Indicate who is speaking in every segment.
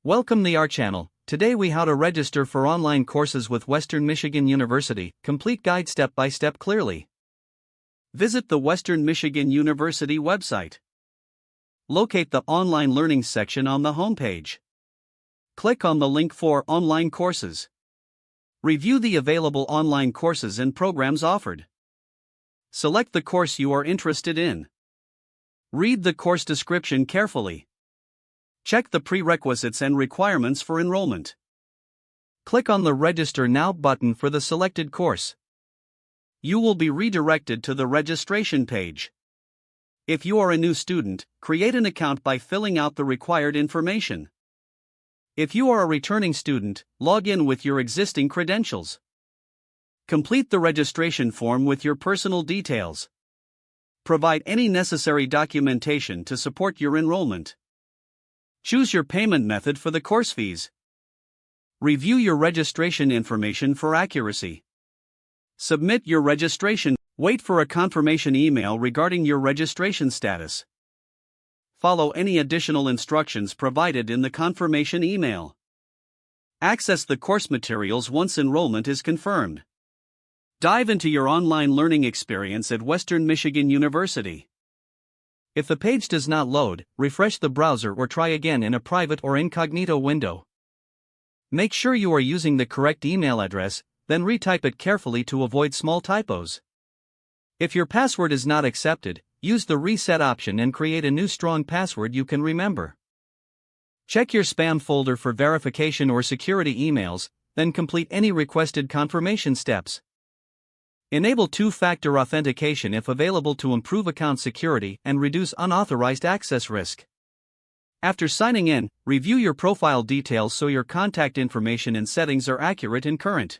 Speaker 1: Welcome to our channel. Today we how to register for online courses with Western Michigan University. Complete guide step by step clearly. Visit the Western Michigan University website. Locate the online learning section on the homepage. Click on the link for online courses. Review the available online courses and programs offered. Select the course you are interested in. Read the course description carefully. Check the prerequisites and requirements for enrollment. Click on the Register Now button for the selected course. You will be redirected to the registration page. If you are a new student, create an account by filling out the required information. If you are a returning student, log in with your existing credentials. Complete the registration form with your personal details. Provide any necessary documentation to support your enrollment. Choose your payment method for the course fees. Review your registration information for accuracy. Submit your registration. Wait for a confirmation email regarding your registration status. Follow any additional instructions provided in the confirmation email. Access the course materials once enrollment is confirmed. Dive into your online learning experience at Western Michigan University. If the page does not load, refresh the browser or try again in a private or incognito window. Make sure you are using the correct email address, then retype it carefully to avoid small typos. If your password is not accepted, use the reset option and create a new strong password you can remember. Check your spam folder for verification or security emails, then complete any requested confirmation steps. Enable two-factor authentication if available to improve account security and reduce unauthorized access risk. After signing in, review your profile details so your contact information and settings are accurate and current.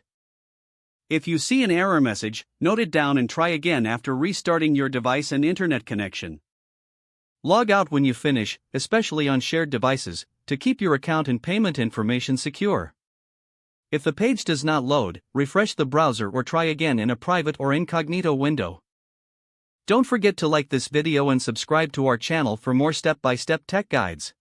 Speaker 1: If you see an error message, note it down and try again after restarting your device and internet connection. Log out when you finish, especially on shared devices, to keep your account and payment information secure. If the page does not load, refresh the browser or try again in a private or incognito window. Don't forget to like this video and subscribe to our channel for more step-by-step tech guides.